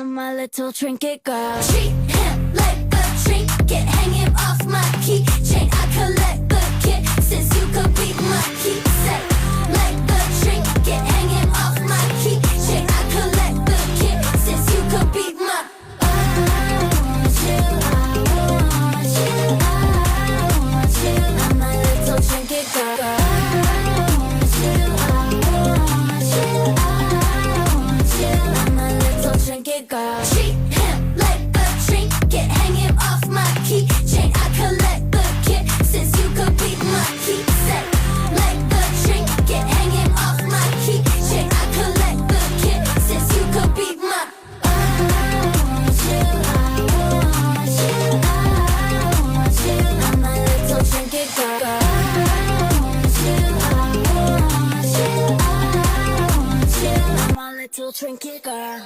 I'm a little trinket girl. Treat him like a trinket, hang him off my keychain. I collect the kid since you could be my keepsake. Like a trinket, hang him off my keychain. I collect the kid since you could be my. I want you, I want you, I want you. I'm a little trinket girl. I want you, I want you, I want you. I'm a little trinket girl. Treat him like a trinket, hang him off my keychain. I collect the kid since you could be my keepsake. Like a trinket, hang him off my keychain. I collect the kid since you could be my. I want you, I want you, I want you. I'm a little trinket girl. I want you, I want you, I want you. I'm a little trinket girl.